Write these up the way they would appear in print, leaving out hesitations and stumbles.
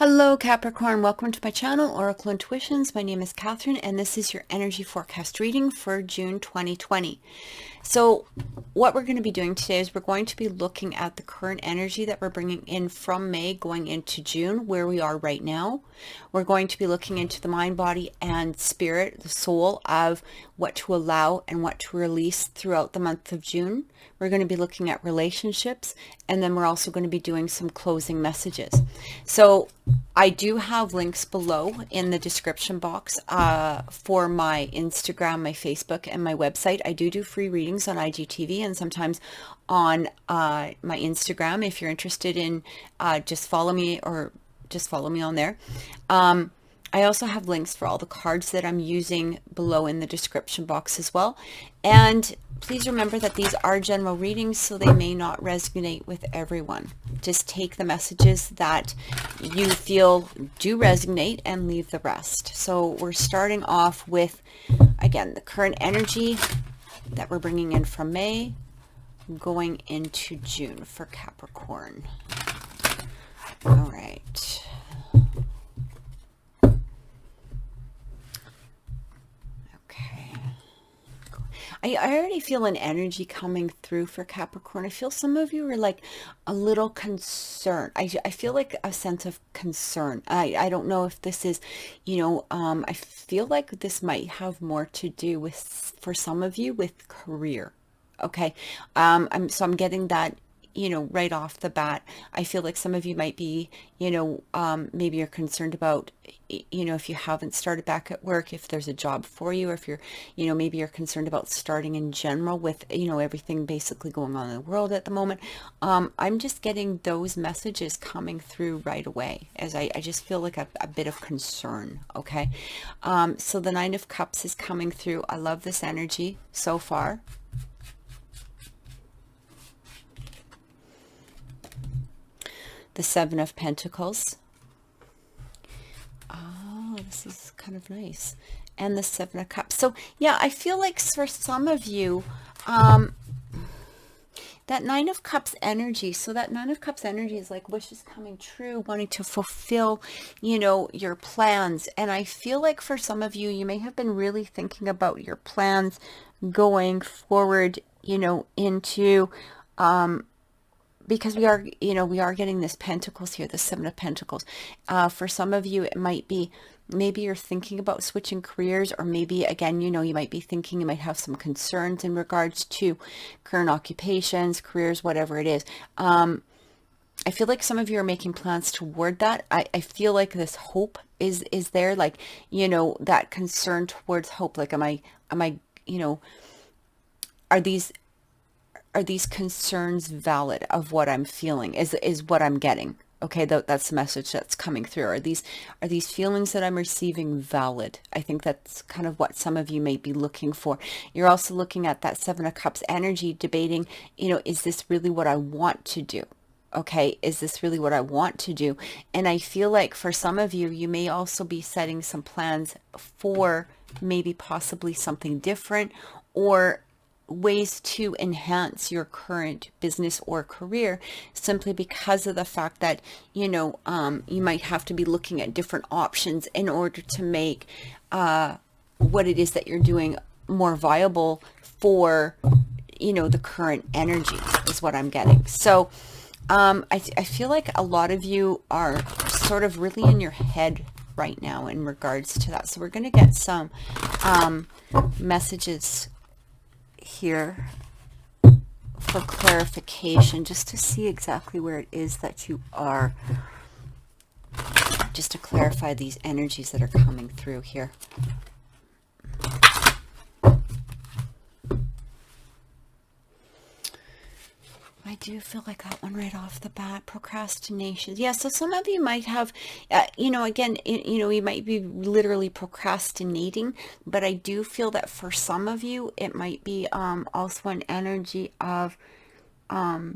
Hello Capricorn, welcome to my channel, Oracle Intuitions. My name is Catherine and this is your energy forecast reading for June 2020. So what we're going to be doing today is we're going to be looking at the current energy that we're bringing in from May going into June, where we are right now. We're going to be looking into the mind, body, and spirit, the soul of what to allow and what to release throughout the month of June. We're going to be looking at relationships, and then we're also going to be doing some closing messages. So I do have links below in the description box for my Instagram, my Facebook, and my website. I do free readings on IGTV and sometimes on my Instagram. If you're interested in just follow me on there. I also have links for all the cards that I'm using below in the description box as well. And please remember that these are general readings, so they may not resonate with everyone. Just take the messages that you feel do resonate and leave the rest. So we're starting off with, again, the current energy that we're bringing in from May going into June for Capricorn. All right. I already feel an energy coming through for Capricorn. I feel some of you are like a little concerned. I feel like a sense of concern. I don't know if this is, I feel like this might have more to do with, for some of you, with career. Okay. I'm getting that, right off the bat. I feel like some of you might be, maybe you're concerned about, if you haven't started back at work, if there's a job for you, or if you're, maybe you're concerned about starting in general with, everything basically going on in the world at the moment. I'm just getting those messages coming through right away, as I just feel like a bit of concern. Okay. So the Nine of Cups is coming through. I love this energy so far. The Seven of Pentacles. Oh, this is kind of nice. And the Seven of Cups. So yeah, I feel like for some of you, that Nine of Cups energy. So that Nine of Cups energy is like wishes coming true, wanting to fulfill, your plans. And I feel like for some of you, you may have been really thinking about your plans going forward, into, because we are getting this Pentacles here, the Seven of Pentacles. For some of you, it might be, maybe you're thinking about switching careers, or maybe, again, you might be thinking you might have some concerns in regards to current occupations, careers, whatever it is. I feel like some of you are making plans toward that. I feel like this hope is there, like, that concern towards hope. Like, am I, are these concerns valid of what I'm feeling, is what I'm getting. Okay, that's the message that's coming through. Are these feelings that I'm receiving valid? I think that's kind of what some of you may be looking for. You're also looking at that Seven of Cups energy, debating, is this really what I want to do? Okay, is this really what I want to do? And I feel like for some of you, you may also be setting some plans for maybe possibly something different, or ways to enhance your current business or career, simply because of the fact that, you might have to be looking at different options in order to make what it is that you're doing more viable for, the current energy, is what I'm getting. So I feel like a lot of you are sort of really in your head right now in regards to that. So we're going to get some messages here for clarification, just to see exactly where it is that you are, just to clarify these energies that are coming through here. I do feel like that one right off the bat, procrastination. Yeah, so some of you might have, again, you might be literally procrastinating, but I do feel that for some of you, it might be also an energy of, I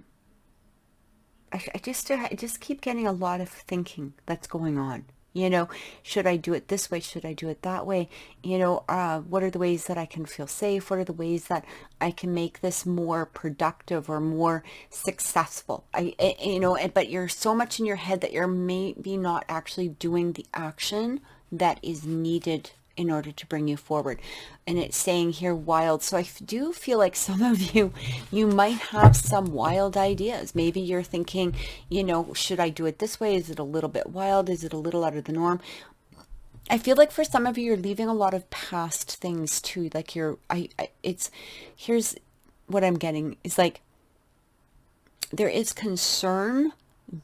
just keep getting a lot of thinking that's going on. You know, should I do it this way? Should I do it that way? You know, what are the ways that I can feel safe? What are the ways that I can make this more productive or more successful? You know, but you're so much in your head that you're maybe not actually doing the action that is needed in order to bring you forward. And it's saying here wild. So I do feel like some of you might have some wild ideas. Maybe you're thinking, you know, should I do it this way? Is it a little bit wild? Is it a little out of the norm? I feel like for some of you, you're leaving a lot of past things too. Like here's what I'm getting is like, there is concern,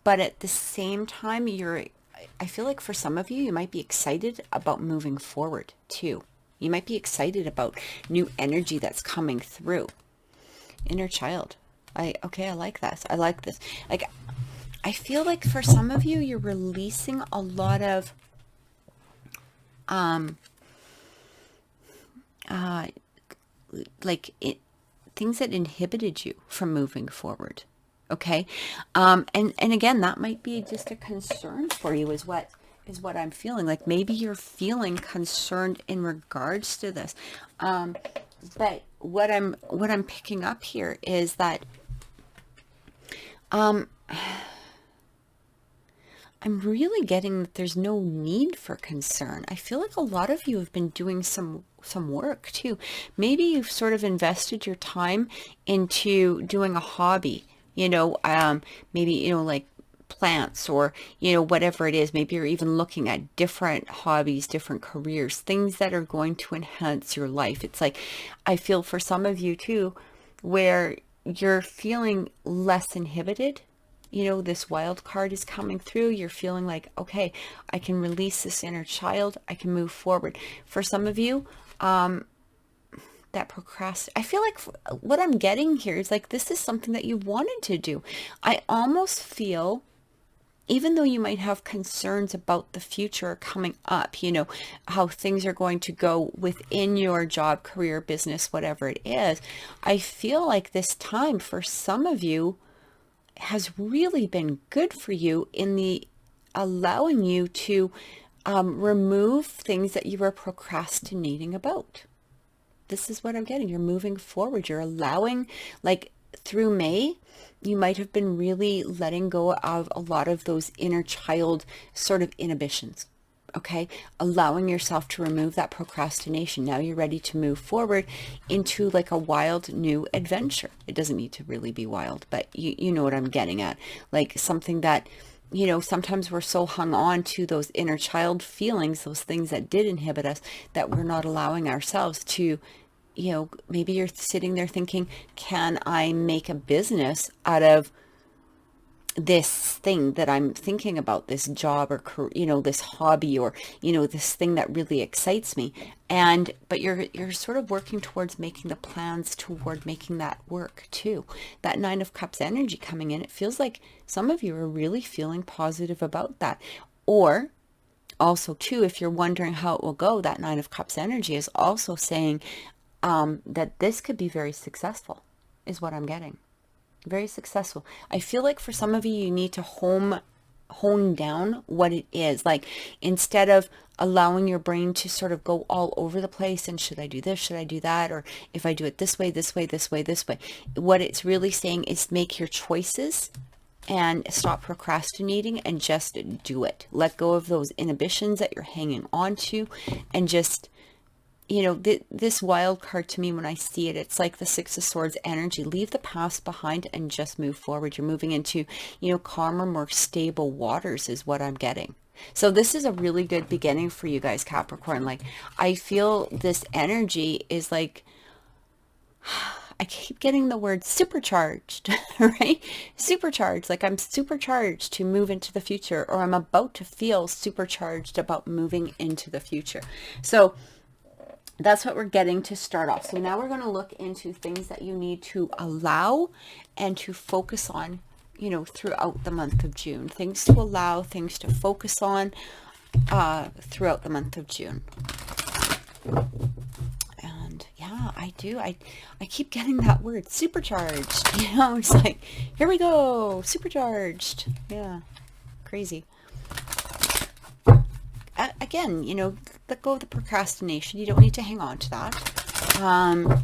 but at the same time, I feel like for some of you, you might be excited about moving forward too. You might be excited about new energy that's coming through. Inner child. Okay, I like this. I like this. Like, I feel like for some of you, you're releasing a lot of, things that inhibited you from moving forward. Okay. And again, that might be just a concern for you is what I'm feeling. Like maybe you're feeling concerned in regards to this. But what I'm picking up here is that, I'm really getting that there's no need for concern. I feel like a lot of you have been doing some work too. Maybe you've sort of invested your time into doing a hobby. You know, maybe, you know, like plants or, you know, whatever it is. Maybe you're even looking at different hobbies, different careers, things that are going to enhance your life. It's like, I feel for some of you too, where you're feeling less inhibited. You know, this wild card is coming through. You're feeling like, okay, I can release this inner child. I can move forward. For some of you, that I feel like what I'm getting here is like, this is something that you wanted to do. I almost feel, even though you might have concerns about the future coming up, you know, how things are going to go within your job, career, business, whatever it is, I feel like this time for some of you has really been good for you in the allowing you to remove things that you were procrastinating about. This is what I'm getting. You're moving forward. You're allowing, like through May, you might have been really letting go of a lot of those inner child sort of inhibitions. Okay. Allowing yourself to remove that procrastination. Now you're ready to move forward into like a wild new adventure. It doesn't need to really be wild, but you know what I'm getting at. Like something that, you know, sometimes we're so hung on to those inner child feelings, those things that did inhibit us, that we're not allowing ourselves to, you know, maybe you're sitting there thinking, can I make a business out of this thing that I'm thinking about, this job or, you know, this hobby or, you know, this thing that really excites me. But you're sort of working towards making the plans toward making that work too. That 9 of Cups energy coming in, it feels like some of you are really feeling positive about that. Or also too, if you're wondering how it will go, that 9 of Cups energy is also saying that this could be very successful, is what I'm getting. Very successful. I feel like for some of you, you need to hone down what it is. Like instead of allowing your brain to sort of go all over the place and should I do this, should I do that, or if I do it this way, this way, this way, this way, what it's really saying is make your choices and stop procrastinating and just do it. Let go of those inhibitions that you're hanging on to and just, you know, this wild card to me, when I see it, it's like the 6 of Swords energy. Leave the past behind and just move forward. You're moving into, you know, calmer, more stable waters is what I'm getting. So this is a really good beginning for you guys, Capricorn. Like, I feel this energy is like, I keep getting the word supercharged, right? Supercharged, like I'm supercharged to move into the future, or I'm about to feel supercharged about moving into the future. So that's what we're getting to start off. So now we're going to look into things that you need to allow and to focus on, you know, throughout the month of June. Things to allow, things to focus on throughout the month of June. And yeah, I do. I keep getting that word, supercharged. You know, it's like, here we go, supercharged. Yeah, crazy. again, you know, let go of the procrastination. You don't need to hang on to that.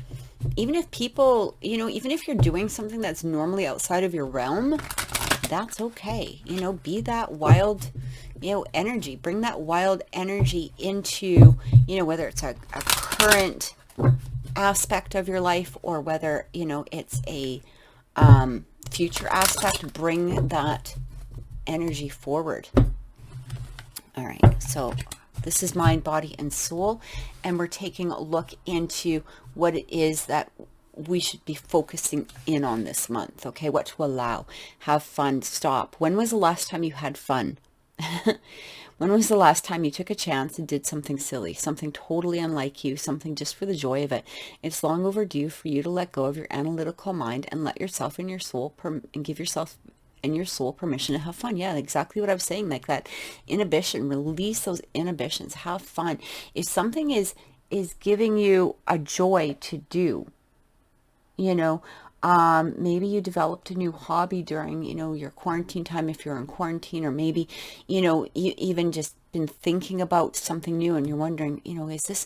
Even if people, you know, even if you're doing something that's normally outside of your realm, that's okay. You know, be that wild, you know, energy. Bring that wild energy into, you know, whether it's a current aspect of your life or whether, you know, it's a future aspect. Bring that energy forward. All right, so this is mind, body, and soul, and we're taking a look into what it is that we should be focusing in on this month. Okay, what to allow, have fun, stop. When was the last time you had fun? When was the last time you took a chance and did something silly, something totally unlike you, something just for the joy of it? It's long overdue for you to let go of your analytical mind and let yourself and your soul and give yourself and your soul permission to have fun. Yeah, exactly what I was saying, like that inhibition. Release those inhibitions. Have fun. If something is giving you a joy to do, you know, maybe you developed a new hobby during, you know, your quarantine time, if you're in quarantine, or maybe, you know, you even just been thinking about something new and you're wondering, you know, is this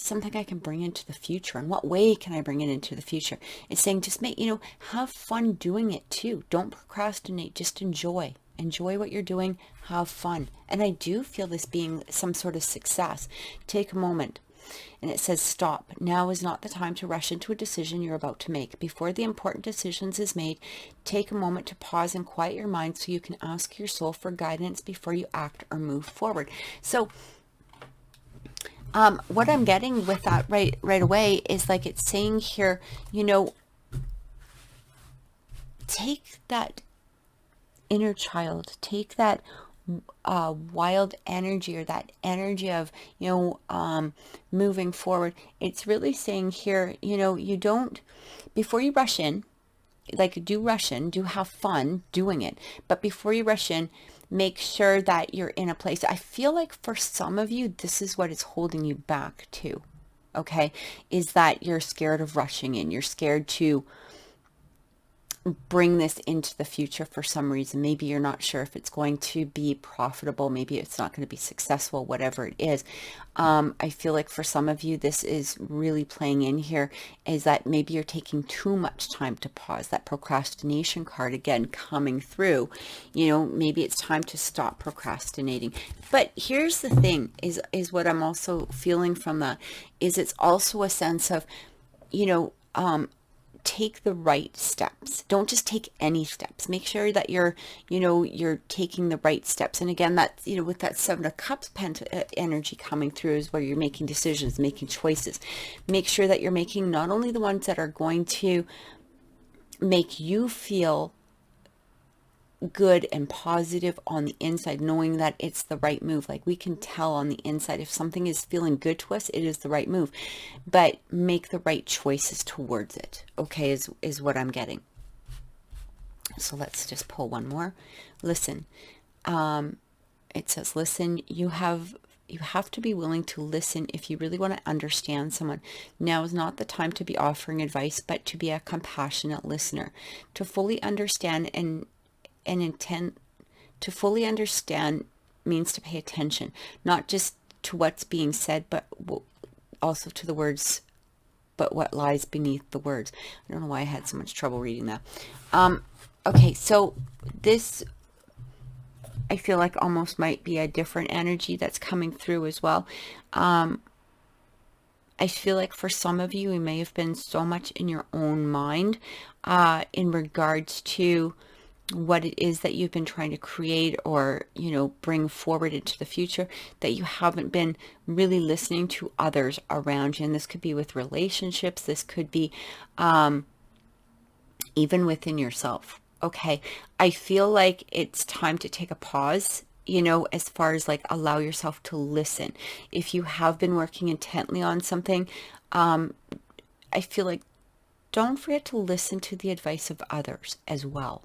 something I can bring into the future? In what way can I bring it into the future? It's saying just make, you know, have fun doing it too. Don't procrastinate, just enjoy what you're doing, have fun. And I do feel this being some sort of success. Take a moment. And it says, stop. Now is not the time to rush into a decision you're about to make. Before the important decisions is made, take a moment to pause and quiet your mind so you can ask your soul for guidance before you act or move forward. So what I'm getting with that right away is like it's saying here, you know, take that inner child, take that wild energy, or that energy of, you know, moving forward. It's really saying here, you know, you don't, before you rush in, like do have fun doing it, but before you rush in, make sure that you're in a place. I feel like for some of you, this is what is holding you back too. Okay, is that you're scared of rushing in. You're scared to bring this into the future for some reason. Maybe you're not sure if it's going to be profitable. Maybe it's not going to be successful, whatever it is. I feel like for some of you, this is really playing in here, is that maybe you're taking too much time to pause. That procrastination card again coming through. You know, maybe it's time to stop procrastinating. But here's the thing, is what I'm also feeling from that, is it's also a sense of, you know, take the right steps. Don't just take any steps. Make sure that you're, you know, you're taking the right steps. And again, that's, you know, with that Seven of Cups energy coming through is where you're making decisions, making choices. Make sure that you're making not only the ones that are going to make you feel good and positive on the inside, knowing that it's the right move. Like we can tell on the inside if something is feeling good to us, it is the right move. But make the right choices towards it. Okay, is what I'm getting. So let's just pull one more. Listen. It says, listen, you have to be willing to listen if you really want to understand someone. Now is not the time to be offering advice, but to be a compassionate listener. To fully understand and intent, to fully understand means to pay attention, not just to what's being said, but also to the words, but what lies beneath the words. I don't know why I had so much trouble reading that. Okay, so this, I feel like almost might be a different energy that's coming through as well. I feel like for some of you, you may have been so much in your own mind in regards to what it is that you've been trying to create or, you know, bring forward into the future, that you haven't been really listening to others around you. And this could be with relationships. This could be even within yourself. Okay. I feel like it's time to take a pause, you know, as far as like allow yourself to listen. If you have been working intently on something, I feel like don't forget to listen to the advice of others as well.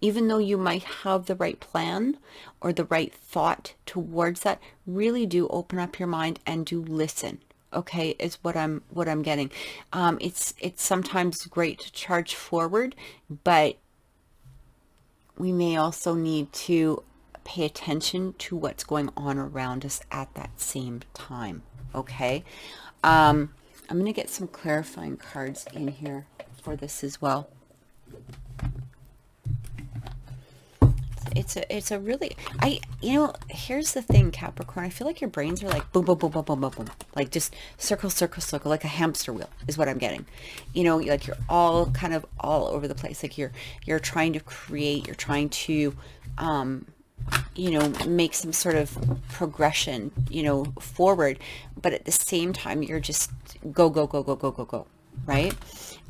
Even though you might have the right plan or the right thought towards that, really do open up your mind and do listen. Okay, is what I'm getting. It's sometimes great to charge forward, but we may also need to pay attention to what's going on around us at that same time. Okay. I'm going to get some clarifying cards in here for this as well. It's a really, here's the thing, Capricorn. I feel like your brains are like boom, boom, boom, boom, boom, boom, boom. Like just circle, circle, circle, like a hamster wheel is what I'm getting. Like you're all kind of all over the place. Like you're trying to create, you're trying to, make some sort of progression, forward. But at the same time, you're just go, go, go, go, go, go, go, right?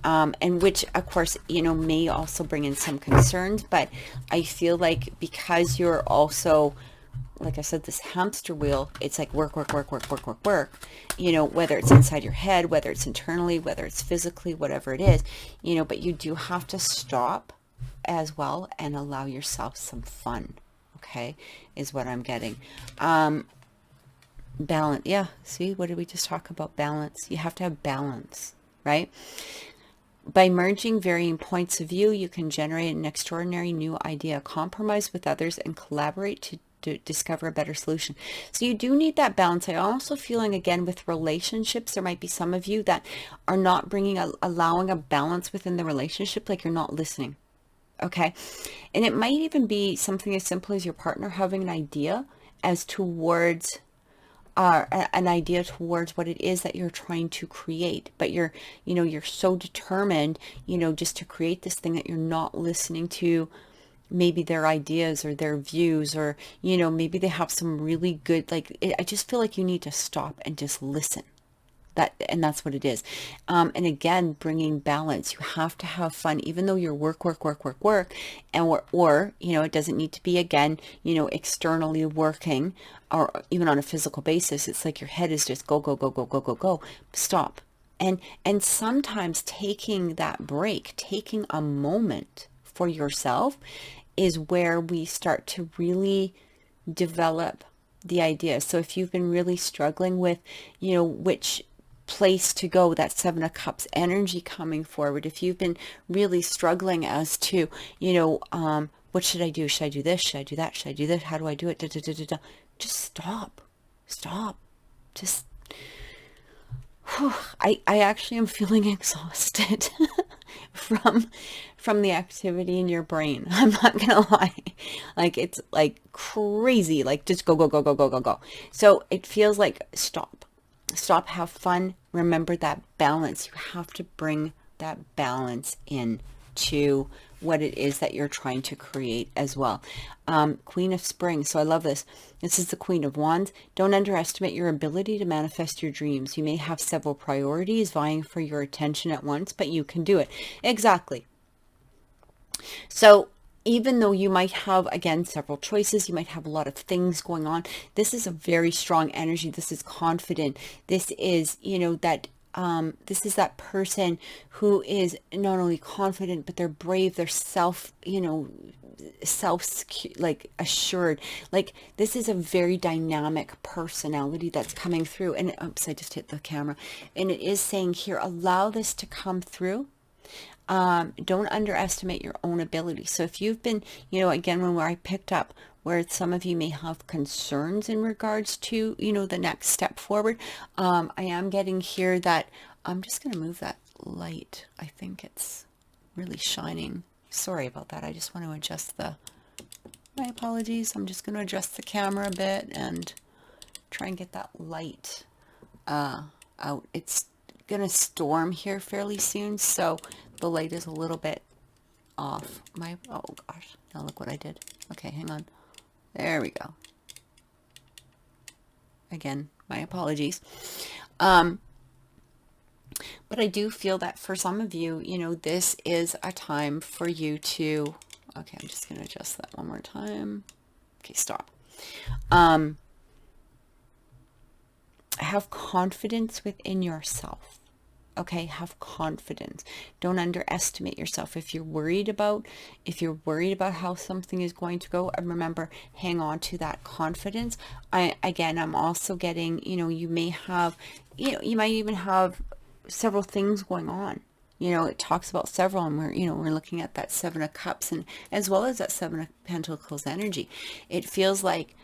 And which, of course, may also bring in some concerns, but I feel like because you're also, like I said, this hamster wheel, it's like work, work, work, work, work, work, work, whether it's inside your head, whether it's internally, whether it's physically, whatever it is, but you do have to stop as well and allow yourself some fun, okay, is what I'm getting. Balance. Yeah. See, what did we just talk about? Balance. You have to have balance, right? By merging varying points of view, you can generate an extraordinary new idea, compromise with others, and collaborate to discover a better solution. So you do need that balance. I'm also feeling, again, with relationships, there might be some of you that are not allowing a balance within the relationship, like you're not listening. Okay. And it might even be something as simple as your partner having an idea towards what it is that you're trying to create, but you're so determined, just to create this thing that you're not listening to maybe their ideas or their views, or, maybe they have some really good, I just feel like you need to stop and just listen. And that's what it is. And again, bringing balance. You have to have fun, even though you're work, work, work, work, work. And or it doesn't need to be, again, externally working, or even on a physical basis. It's like your head is just go, go, go, go, go, go, go. Stop. And sometimes taking that break, taking a moment for yourself is where we start to really develop the idea. So if you've been really struggling with, which place to go, that Seven of Cups energy coming forward, if you've been really struggling as to, what should I do? Should I do this? Should I do that? Should I do this? How do I do it? Da, da, da, da, da. Just stop. Just, I actually am feeling exhausted from the activity in your brain. I'm not gonna lie. Like, it's like crazy, like just go, go, go, go, go, go, go. So it feels like stop, have fun. Remember that balance. You have to bring that balance in to what it is that you're trying to create as well. Queen of Spring. So I love this. This is the Queen of Wands. Don't underestimate your ability to manifest your dreams. You may have several priorities vying for your attention at once, but you can do it. Exactly. So even though you might have, again, several choices, you might have a lot of things going on, this is a very strong energy. This is confident. This is, this is that person who is not only confident, but they're brave, they're assured. Like, this is a very dynamic personality that's coming through. And oops, I just hit the camera. And it is saying here, allow this to come through. Don't underestimate your own ability. So if you've been, again, where I picked up where some of you may have concerns in regards to, the next step forward, I am getting here that I'm just going to move that light. I think it's really shining. Sorry about that. I just want to adjust my apologies. I'm just going to adjust the camera a bit and try and get that light out. It's going to storm here fairly soon, so the light is a little bit off. Oh gosh, now look what I did. Okay, hang on. There we go. Again, my apologies. But I do feel that for some of you, this is a time for you to, okay, I'm just going to adjust that one more time. Okay, stop. Have confidence within yourself. Okay, have confidence. Don't underestimate yourself. If you're worried about how something is going to go, remember, hang on to that confidence. I'm also getting, you may have, you might even have several things going on. You know, it talks about several, and we're looking at that Seven of Cups, and as well as that Seven of Pentacles energy. It feels like,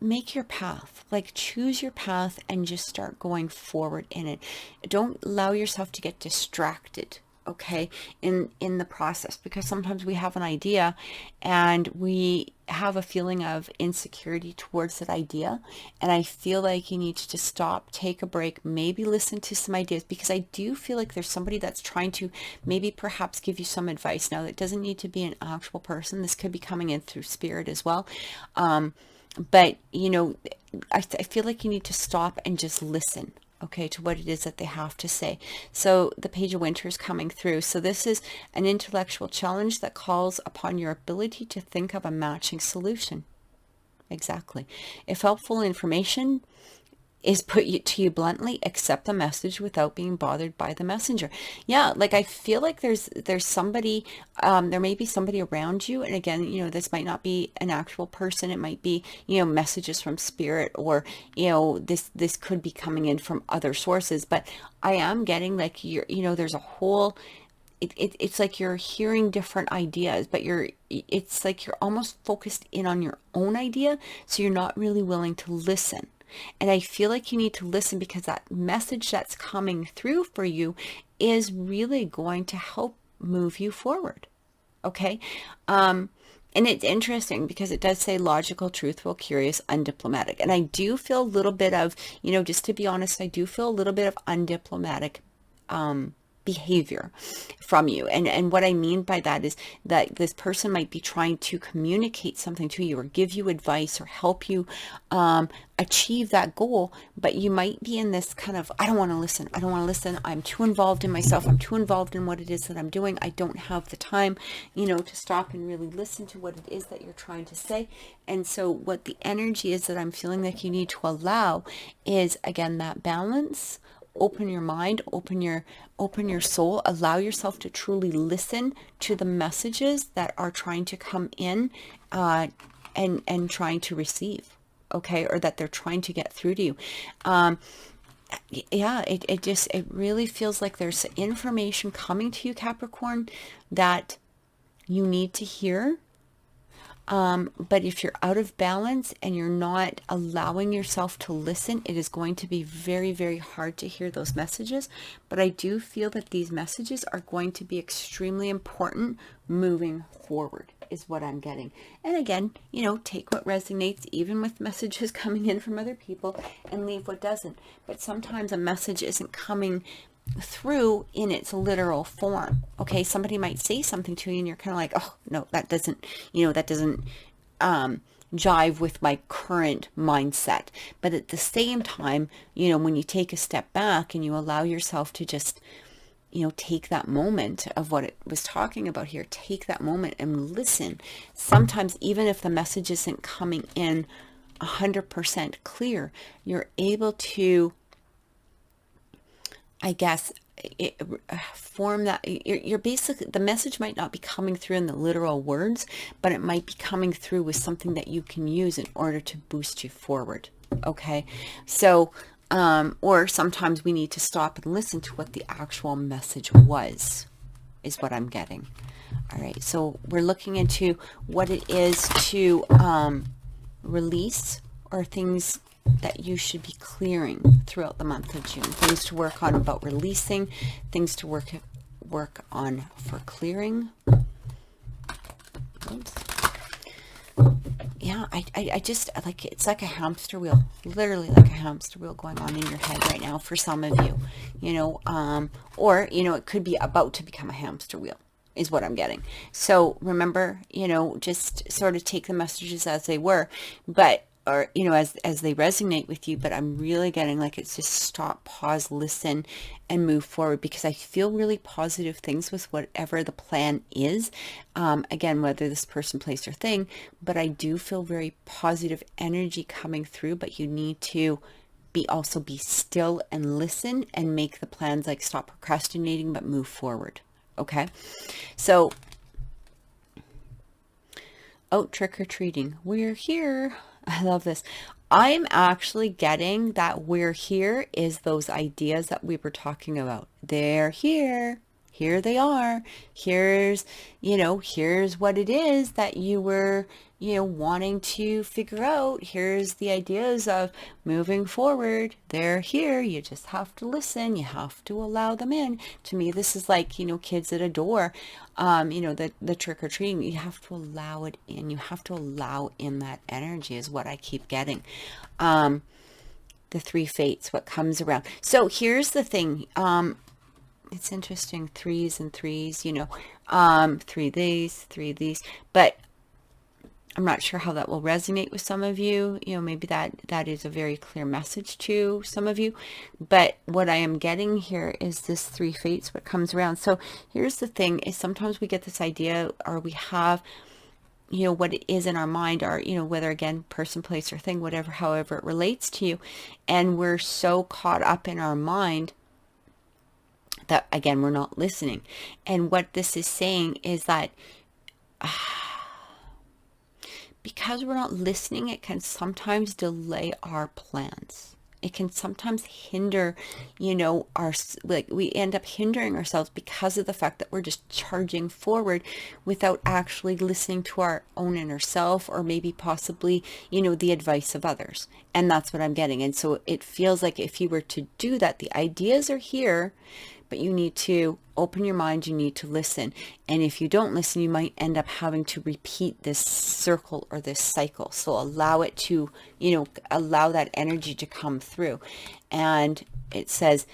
make your path, like choose your path and just start going forward in it. Don't allow yourself to get distracted, okay, in the process, because sometimes we have an idea and we have a feeling of insecurity towards that idea, and I feel like you need to just stop, take a break, maybe listen to some ideas, because I do feel like there's somebody that's trying to maybe perhaps give you some advice. Now, it doesn't need to be an actual person. This could be coming in through spirit as well. But, I feel like you need to stop and just listen, okay, to what it is that they have to say. So the Page of Winter is coming through. So this is an intellectual challenge that calls upon your ability to think of a matching solution. Exactly. If helpful information is put to you bluntly, accept the message without being bothered by the messenger. Yeah, like I feel like there's somebody, there may be somebody around you, and again, this might not be an actual person. It might be, messages from spirit, or this could be coming in from other sources. But I am getting like there's a whole. It's like you're hearing different ideas, but it's like you're almost focused in on your own idea, so you're not really willing to listen. And I feel like you need to listen, because that message that's coming through for you is really going to help move you forward. Okay. And it's interesting because it does say logical, truthful, curious, undiplomatic. And I do feel a little bit of, just to be honest, I do feel a little bit of undiplomatic, behavior from you. And what I mean by that is that this person might be trying to communicate something to you, or give you advice, or help you achieve that goal, but you might be in this kind of, I don't want to listen, I'm too involved in myself, I'm too involved in what it is that I'm doing, I don't have the time to stop and really listen to what it is that you're trying to say. And so what the energy is that I'm feeling like you need to allow is, again, that balance. Open your mind, open your soul, allow yourself to truly listen to the messages that are trying to come in, and trying to receive, okay, or that they're trying to get through to you. Yeah, it really feels like there's information coming to you, Capricorn, that you need to hear. But if you're out of balance and you're not allowing yourself to listen, it is going to be very, very hard to hear those messages. But I do feel that these messages are going to be extremely important moving forward, is what I'm getting. And again, take what resonates, even with messages coming in from other people, and leave what doesn't. But sometimes a message isn't coming through in its literal form. Okay, somebody might say something to you and you're kind of like, oh no, that doesn't jive with my current mindset. But at the same time, when you take a step back and you allow yourself to just take that moment of what it was talking about here, take that moment and listen. Sometimes even if the message isn't coming in 100% clear, you're able to, I guess, form that. You're basically, the message might not be coming through in the literal words, but it might be coming through with something that you can use in order to boost you forward. Okay, so or sometimes we need to stop and listen to what the actual message was, is what I'm getting. All right, so we're looking into what it is to release, or things that you should be clearing throughout the month of June. Things to work on about releasing, things to work on for clearing. Oops. Yeah, I just, like, it's like a hamster wheel, literally like a hamster wheel going on in your head right now for some of you, or, it could be about to become a hamster wheel, is what I'm getting. So remember, just sort of take the messages as they were, but, or, as they resonate with you. But I'm really getting like, it's just stop, pause, listen, and move forward, because I feel really positive things with whatever the plan is. Again, whether this person, place, or thing, but I do feel very positive energy coming through. But you need to also be still and listen and make the plans, like stop procrastinating, but move forward. Okay. So, trick or treating. We're here. I love this. I'm actually getting that we're here is those ideas that we were talking about. They're here. Here they are. Here's, here's what it is that you were, wanting to figure out. Here's the ideas of moving forward. They're here. You just have to listen. You have to allow them in. To me, this is like, kids at a door, the trick or treating. You have to allow it in. You have to allow in that energy is what I keep getting. The three fates, what comes around. So here's the thing. It's interesting, threes and threes, three these, but I'm not sure how that will resonate with some of you. Maybe that is a very clear message to some of you, but what I am getting here is this three fates, what comes around. So here's the thing is sometimes we get this idea, or we have, what it is in our mind, or, whether again, person, place, or thing, whatever, however it relates to you. And we're so caught up in our mind that, again, we're not listening. And what this is saying is that because we're not listening, it can sometimes delay our plans. It can sometimes hinder, we end up hindering ourselves because of the fact that we're just charging forward without actually listening to our own inner self, or maybe possibly, the advice of others. And that's what I'm getting. And so it feels like if you were to do that, the ideas are here, but you need to open your mind, you need to listen. And if you don't listen, you might end up having to repeat this circle or this cycle. So allow it to, allow that energy to come through. And it says,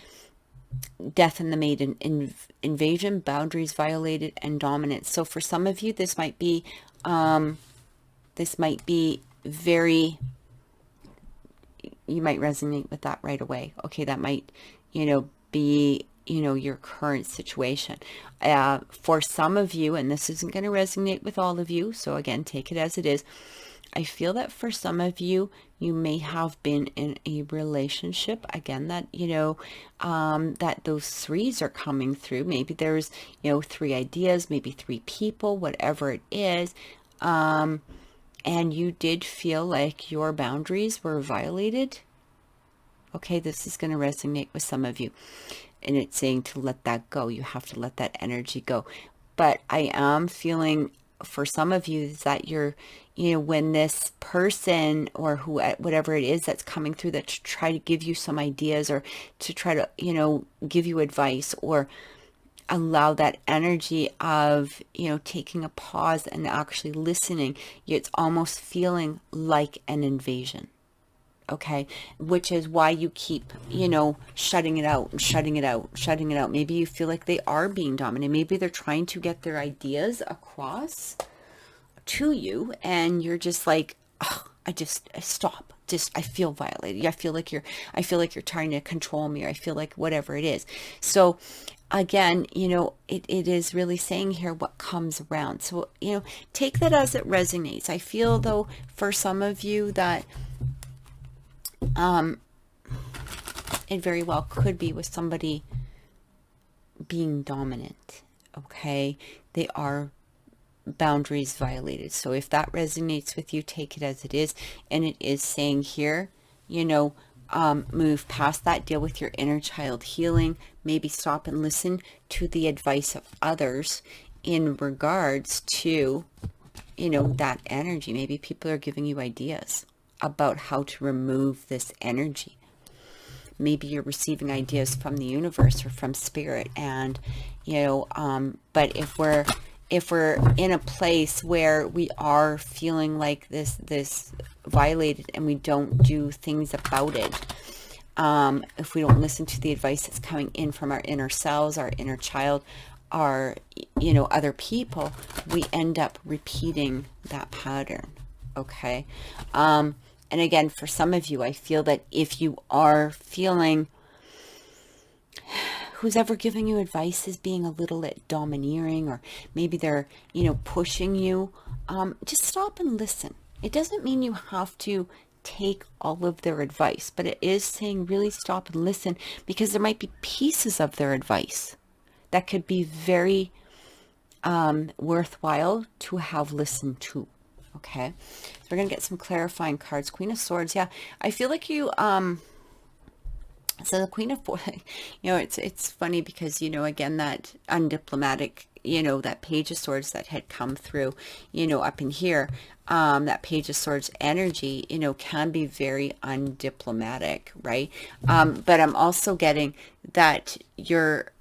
death in the maiden, invasion, boundaries violated, and dominance. So for some of you, this might be very, you might resonate with that right away. Okay, that might, be, your current situation. For some of you, and this isn't going to resonate with all of you, so again, take it as it is. I feel that for some of you, you may have been in a relationship, again, that, that those threes are coming through. Maybe there's, three ideas, maybe three people, whatever it is. And you did feel like your boundaries were violated. Okay, this is going to resonate with some of you. And it's saying to let that go. You have to let that energy go. But I am feeling for some of you is that you're, when this person or whatever it is that's coming through that to try to give you some ideas, or to try to, give you advice, or allow that energy of, taking a pause and actually listening, it's almost feeling like an invasion. Okay, which is why you keep, shutting it out and shutting it out, shutting it out. Maybe you feel like they are being dominant. Maybe they're trying to get their ideas across to you, and you're just like, oh, I stop. I feel violated. I feel like you're trying to control me, or I feel like whatever it is. So again, it is really saying here what comes around. So, take that as it resonates. I feel though, for some of you that, it very well could be with somebody being dominant. Okay, they are boundaries violated. So if that resonates with you, take it as it is. And it is saying here, move past that, deal with your inner child healing, maybe stop and listen to the advice of others in regards to, that energy. Maybe people are giving you ideas about how to remove this energy. Maybe you're receiving ideas from the universe or from spirit, and but if we're in a place where we are feeling like this violated and we don't do things about it, if we don't listen to the advice that's coming in from our inner selves, our inner child, our other people, we end up repeating that pattern. Okay. And again, for some of you, I feel that if you are feeling who's ever giving you advice is being a little bit domineering, or maybe they're, pushing you, just stop and listen. It doesn't mean you have to take all of their advice, but it is saying really stop and listen, because there might be pieces of their advice that could be very worthwhile to have listened to. Okay, so we're going to get some clarifying cards. Queen of Swords. Yeah, I feel like you, so the Queen of, it's funny because, again, that undiplomatic, that Page of Swords that had come through, up in here, that Page of Swords energy, can be very undiplomatic, right? But I'm also getting that you're,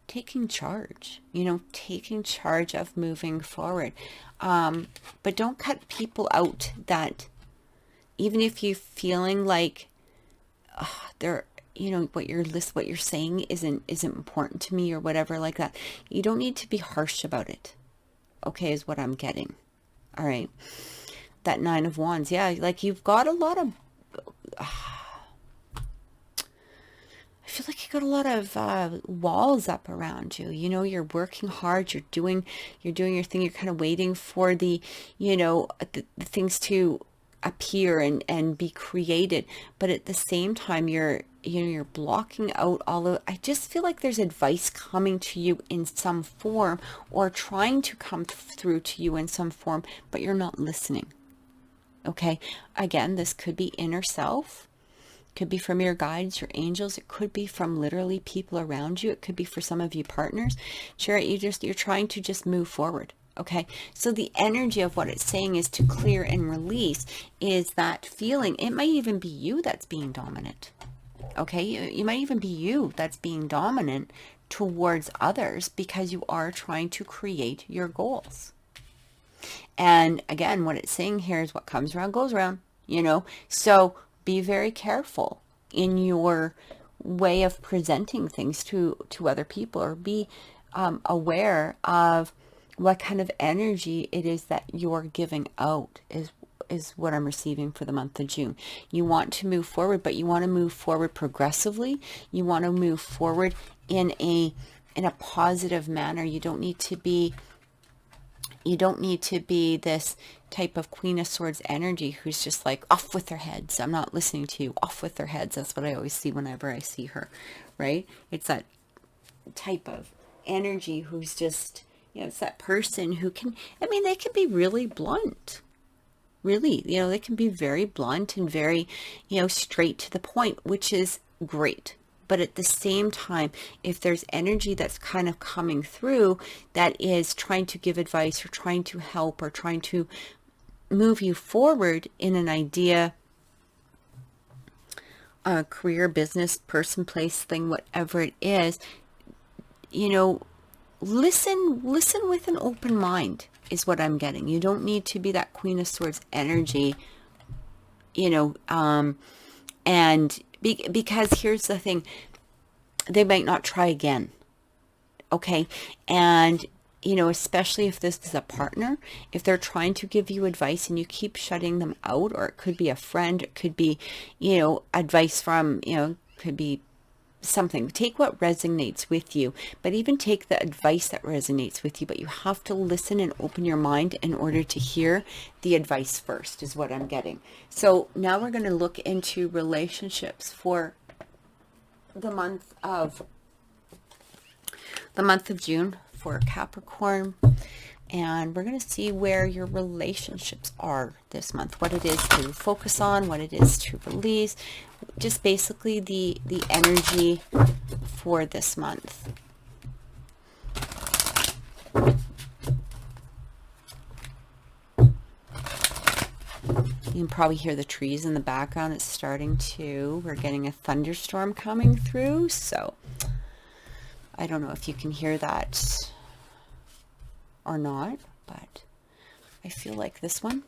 taking charge, taking charge of moving forward. But don't cut people out that, even if you're feeling like they're, what you're saying isn't important to me or whatever like that. You don't need to be harsh about it. Okay, is what I'm getting. All right. That Nine of Wands. Yeah, like you've got a lot of, I feel like you got a lot of walls up around you. You're working hard. You're doing your thing. You're kind of waiting for the things to appear and be created. But at the same time, you're blocking out all of. I just feel like there's advice coming to you in some form, or trying to come through to you in some form, but you're not listening. Okay. Again, this could be inner self. Could be from your guides, your angels. It could be from literally people around you. It could be for some of you partners. Chariot, you're trying to just move forward. Okay. So the energy of what it's saying is to clear and release is that feeling. It might even be you that's being dominant. Okay. You might even be you that's being dominant towards others because you are trying to create your goals. And again, what it's saying here is what comes around goes around, so be very careful in your way of presenting things to other people, or be aware of what kind of energy it is that you're giving out is what I'm receiving for the month of June. You want to move forward, but you want to move forward progressively. You want to move forward in a positive manner. You don't need to be this type of Queen of Swords energy who's just like off with their heads. I'm not listening to you. Off with their heads. That's what I always see whenever I see her, right? It's that type of energy who's just, it's that person who can, they can be really blunt. Really, they can be very blunt and very, straight to the point, which is great. But at the same time, if there's energy that's kind of coming through that is trying to give advice or trying to help or trying to move you forward in an idea, a career, business, person, place, thing, whatever it is, listen with an open mind is what I'm getting. You don't need to be that Queen of Swords energy, and because here's the thing, they might not try again. Okay. And, especially if this is a partner, if they're trying to give you advice and you keep shutting them out, or it could be a friend, it could be, advice from, could be something. Take what resonates with you, but even take the advice that resonates with you, but you have to listen and open your mind in order to hear the advice first, is what I'm getting. So now we're going to look into relationships for the month of June for Capricorn, and we're going to see where your relationships are this month, what it is to focus on, what it is to release, just basically the energy for this month. You can probably hear the trees in the background. It's starting to, we're getting a thunderstorm coming through, so I don't know if you can hear that or not, but I feel like this one.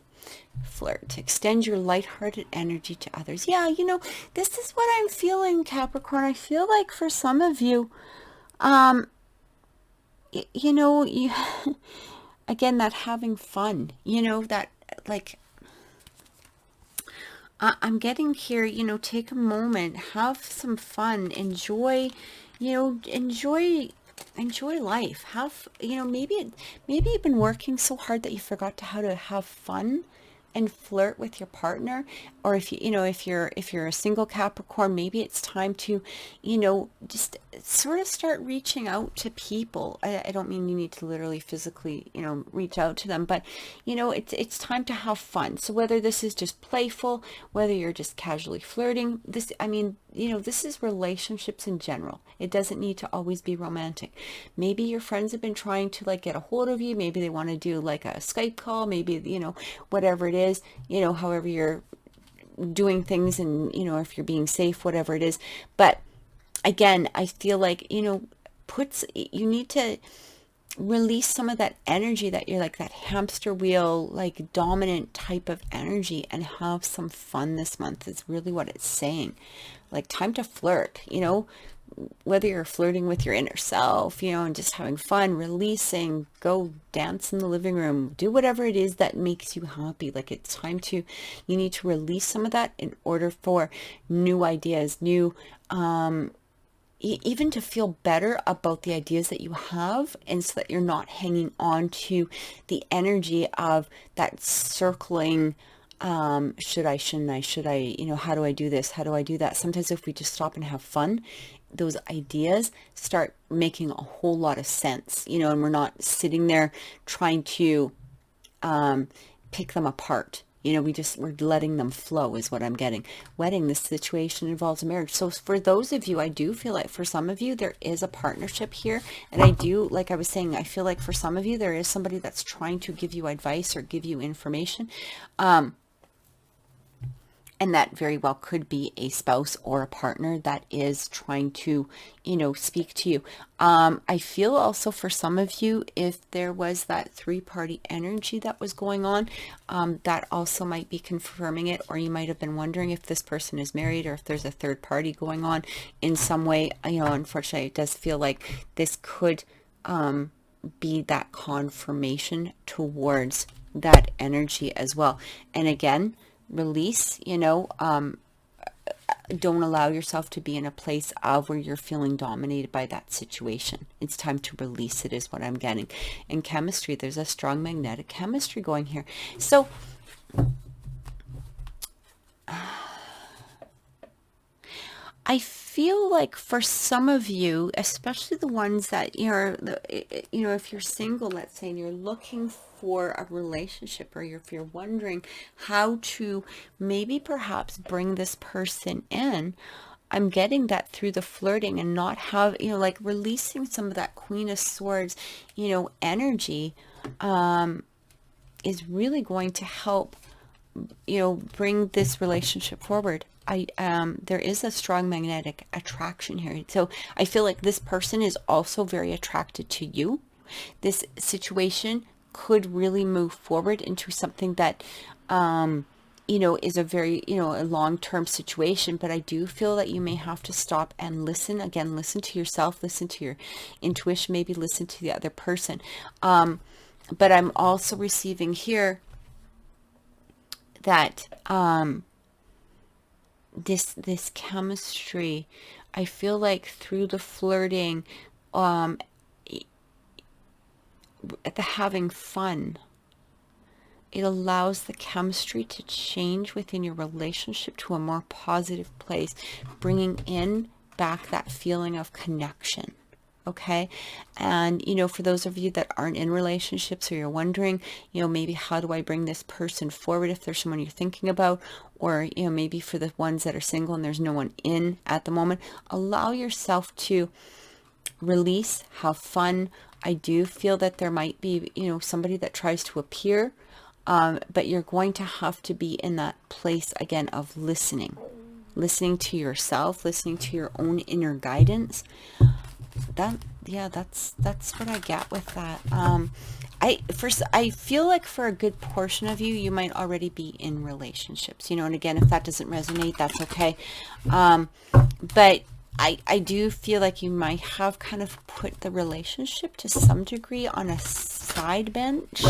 Flirt. Extend your lighthearted energy to others. Yeah, this is what I'm feeling, Capricorn. I feel like for some of you, you again, that having fun, that like, I'm getting here, take a moment, have some fun, enjoy life. Have, maybe you've been working so hard that you forgot how to have fun. and flirt with your partner. Or if if you're a single Capricorn, maybe it's time to, just sort of start reaching out to people. I don't mean you need to literally physically, reach out to them, but it's time to have fun. So whether this is just playful, whether you're just casually flirting, this is relationships in general. It doesn't need to always be romantic. Maybe your friends have been trying to like get a hold of you. Maybe they want to do like a Skype call, maybe, whatever it is, however you're doing things, and, if you're being safe, whatever it is. But again, I feel like, you need to release some of that energy that you're like that hamster wheel, like dominant type of energy, and have some fun this month is really what it's saying. Like, time to flirt, whether you're flirting with your inner self, and just having fun, releasing, go dance in the living room, do whatever it is that makes you happy. Like, it's time to, you need to release some of that in order for new ideas, even to feel better about the ideas that you have, and so that you're not hanging on to the energy of that circling, should I, shouldn't I, should I, how do I do this? How do I do that? Sometimes if we just stop and have fun, those ideas start making a whole lot of sense, and we're not sitting there trying to pick them apart. We're letting them flow is what I'm getting. Wedding, this situation involves a marriage. So for those of you, I do feel like for some of you, there is a partnership here. And I do, like I was saying, I feel like for some of you, there is somebody that's trying to give you advice or give you information. And that very well could be a spouse or a partner that is trying to, speak to you. I feel also for some of you, if there was that three-party energy that was going on, that also might be confirming it. Or you might have been wondering if this person is married, or if there's a third party going on in some way. Unfortunately, it does feel like this could be that confirmation towards that energy as well. And again, release, don't allow yourself to be in a place of where you're feeling dominated by that situation. It's time to release it is what I'm getting. In chemistry, there's a strong magnetic chemistry going here. So I feel like for some of you, especially the ones that if you're single, let's say, and you're looking for a relationship, or if you're wondering how to maybe perhaps bring this person in, I'm getting that through the flirting and not have, like releasing some of that Queen of Swords, energy, is really going to help, bring this relationship forward. There is a strong magnetic attraction here. So I feel like this person is also very attracted to you. This situation could really move forward into something that, is a very, a long-term situation. But I do feel that you may have to stop and listen. Again, listen to yourself, listen to your intuition, maybe listen to the other person. But I'm also receiving here that, this chemistry, I feel like through the flirting, the having fun, it allows the chemistry to change within your relationship to a more positive place, bringing in back that feeling of connection. Okay. And, for those of you that aren't in relationships, or you're wondering, maybe how do I bring this person forward if there's someone you're thinking about, or, maybe for the ones that are single and there's no one in at the moment, allow yourself to release, have fun. I do feel that there might be, somebody that tries to appear, but you're going to have to be in that place again of listening to yourself, listening to your own inner guidance. That's what I get with that. I feel like for a good portion of you, you might already be in relationships, and again, if that doesn't resonate, that's okay. But I do feel like you might have kind of put the relationship to some degree on a side bench,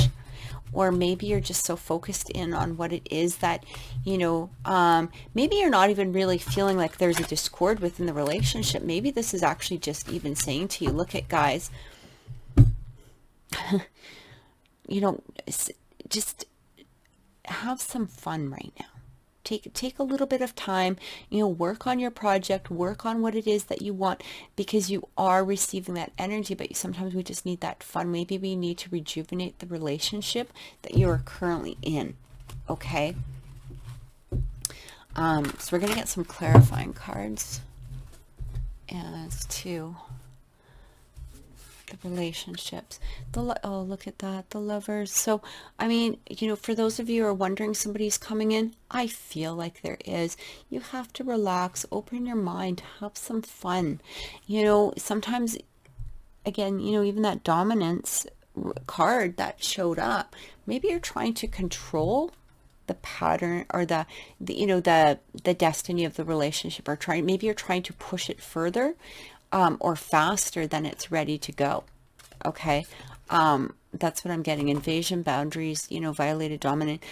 or maybe you're just so focused in on what it is that, maybe you're not even really feeling like there's a discord within the relationship. Maybe this is actually just even saying to you, look at guys, just have some fun right now. Take a little bit of time, work on your project, work on what it is that you want, because you are receiving that energy, but sometimes we just need that fun. Maybe we need to rejuvenate the relationship that you are currently in. Okay. So we're going to get some clarifying cards as to the relationships. Oh, look at that, the Lovers. So I mean, for those of you who are wondering somebody's coming in, I feel like there is. You have to relax, open your mind, have some fun. Sometimes, again, even that dominance card that showed up, maybe you're trying to control the pattern or the destiny of the relationship, or maybe you're trying to push it further or faster than it's ready to go. Okay. That's what I'm getting. Invasion, boundaries, violated, dominant.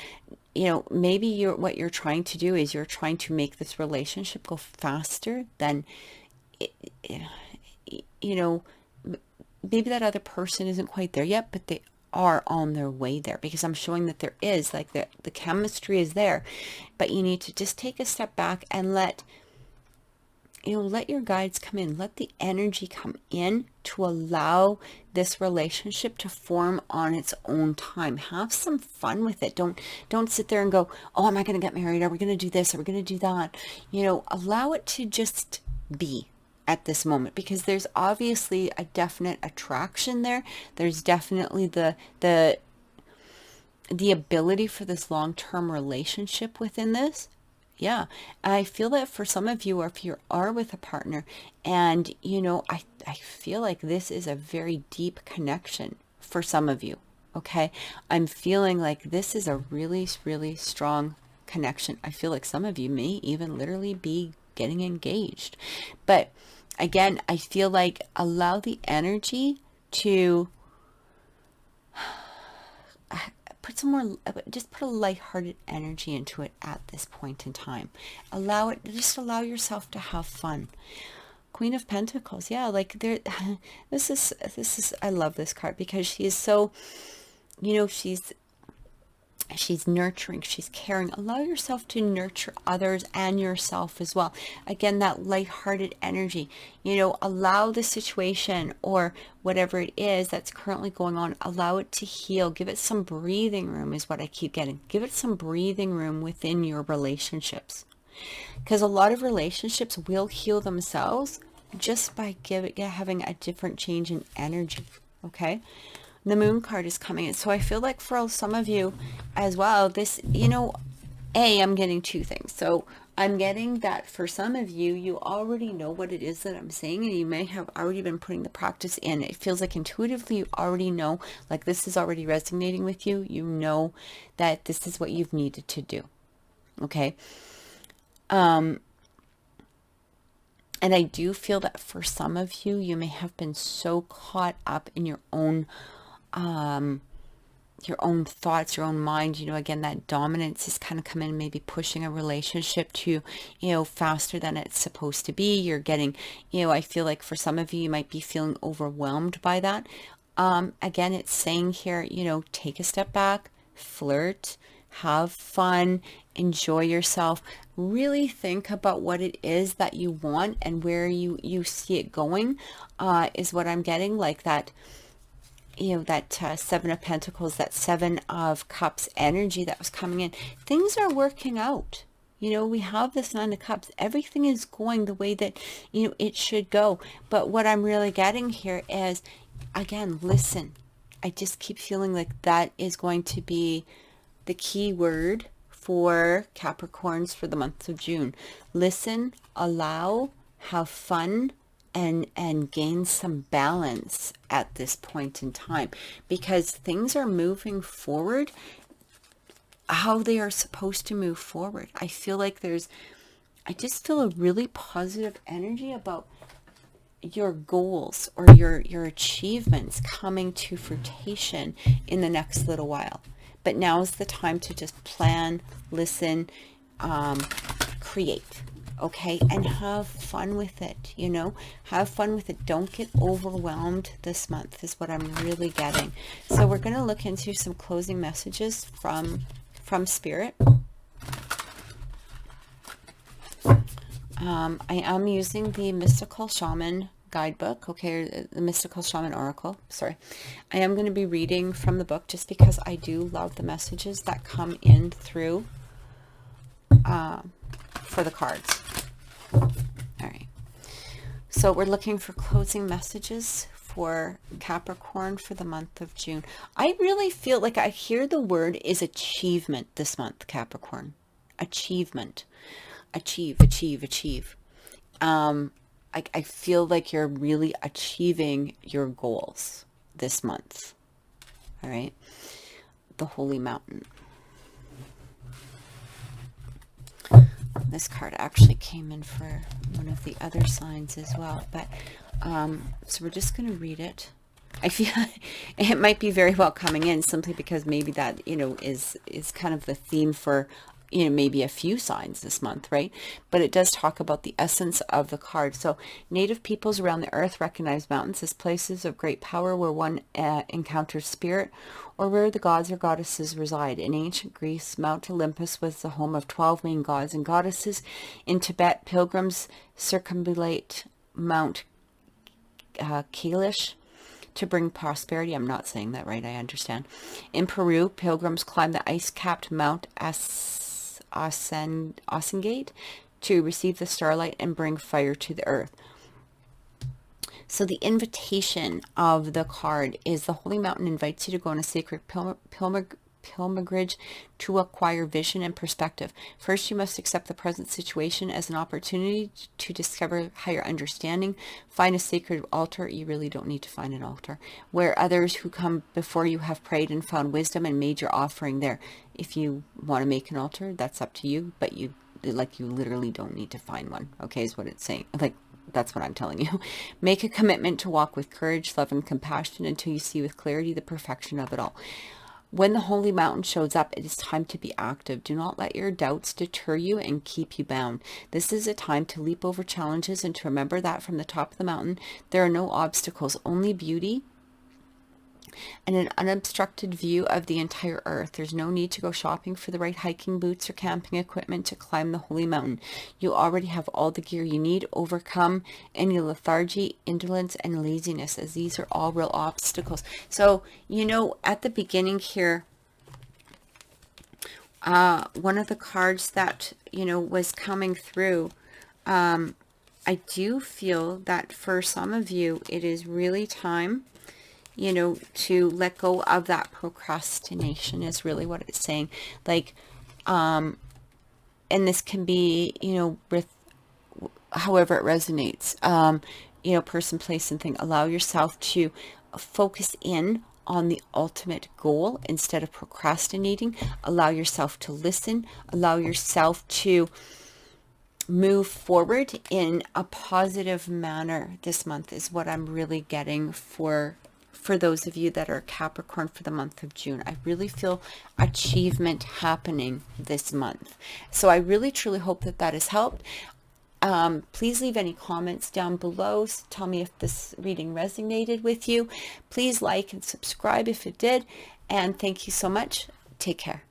Maybe what you're trying to do is you're trying to make this relationship go faster than maybe that other person isn't quite there yet, but they are on their way there, because I'm showing that there is, like, the chemistry is there, but you need to just take a step back and let your guides come in, let the energy come in to allow this relationship to form on its own time. Have some fun with it. Don't sit there and go, oh, am I going to get married? Are we going to do this? Are we going to do that? Allow it to just be at this moment, because there's obviously a definite attraction there. There's definitely the ability for this long-term relationship within this. Yeah. I feel that for some of you, or if you are with a partner, and I feel like this is a very deep connection for some of you. Okay. I'm feeling like this is a really, really strong connection. I feel like some of you may even literally be getting engaged. But again, I feel like allow the energy to put a lighthearted energy into it at this point in time. Allow yourself to have fun. Queen of Pentacles. Yeah, like this is, I love this card, because she is so, she's nurturing, she's caring. Allow yourself to nurture others and yourself as well. Again, that lighthearted energy. Allow the situation or whatever it is that's currently going on, allow it to heal. Give it some breathing room is what I keep getting. Give it some breathing room within your relationships. Because a lot of relationships will heal themselves just by having a different change in energy. Okay. The Moon card is coming in. So I feel like for some of you as well, this, I'm getting two things. So I'm getting that for some of you, you already know what it is that I'm saying, and you may have already been putting the practice in. It feels like intuitively you already know, like this is already resonating with you. You know that this is what you've needed to do. Okay. And I do feel that for some of you, you may have been so caught up in your own thoughts, your own mind. Again, that dominance is kind of coming in, maybe pushing a relationship to, faster than it's supposed to be. You're getting, I feel like for some of you, you might be feeling overwhelmed by that. Again, it's saying here, take a step back, flirt, have fun, enjoy yourself, really think about what it is that you want and where you see it going, is what I'm getting. Like that, that Seven of Pentacles, that Seven of Cups energy that was coming in. Things are working out. We have this Nine of Cups. Everything is going the way that, it should go. But what I'm really getting here is, again, listen. I just keep feeling like that is going to be the key word for Capricorns for the month of June. Listen, allow, have fun, and gain some balance at this point in time, because things are moving forward how they are supposed to move forward. I feel like I just feel a really positive energy about your goals or your achievements coming to fruition in the next little while. But now is the time to just plan, listen, create. Okay, and have fun with it, have fun with it. Don't get overwhelmed this month is what I'm really getting. So we're going to look into some closing messages for from Spirit. I am using the Mystical Shaman guidebook, okay, the Mystical Shaman Oracle, sorry. I am going to be reading from the book just because I do love the messages that come in through for the cards. All right. So we're looking for closing messages for Capricorn for the month of June. I really feel like I hear the word is achievement this month, Capricorn. Achievement. Achieve. I feel like you're really achieving your goals this month. All right. The Holy Mountain. This card actually came in for one of the other signs as well. But so we're just going to read it. I feel it might be very well coming in simply because maybe that, is kind of the theme for, maybe a few signs this month, right? But it does talk about the essence of the card. So native peoples around the earth recognize mountains as places of great power where one encounters spirit or where the gods or goddesses reside. In ancient Greece, Mount Olympus was the home of 12 main gods and goddesses. In Tibet, pilgrims circumambulate Mount Kailash to bring prosperity. I'm not saying that right, I understand. In Peru, pilgrims climb the ice-capped Mount Asengate to receive the starlight and bring fire to the earth. So the invitation of the card is the Holy Mountain invites you to go on a sacred pilgrimage to acquire vision and perspective. First, you must accept the present situation as an opportunity to discover higher understanding. Find a sacred altar. You really don't need to find an altar where others who come before you have prayed and found wisdom and made your offering there. If you want to make an altar, that's up to you, but you literally don't need to find one. Okay, is what it's saying. That's what I'm telling you. Make a commitment to walk with courage, love, and compassion until you see with clarity the perfection of it all. When the Holy Mountain shows up, it is time to be active. Do not let your doubts deter you and keep you bound. This is a time to leap over challenges and to remember that from the top of the mountain, there are no obstacles, only beauty and an unobstructed view of the entire earth. There's no need to go shopping for the right hiking boots or camping equipment to climb the Holy Mountain. You already have all the gear you need. Overcome any lethargy, indolence, and laziness, as these are all real obstacles. So, at the beginning here, one of the cards that, was coming through, I do feel that for some of you, it is really time to let go of that procrastination is really what it's saying. And this can be, with however it resonates, person, place, and thing. Allow yourself to focus in on the ultimate goal instead of procrastinating. Allow yourself to listen. Allow yourself to move forward in a positive manner this month is what I'm really getting for those of you that are Capricorn for the month of June. I really feel achievement happening this month. So I really, truly hope that has helped. Please leave any comments down below. Tell me if this reading resonated with you. Please like and subscribe if it did. And thank you so much. Take care.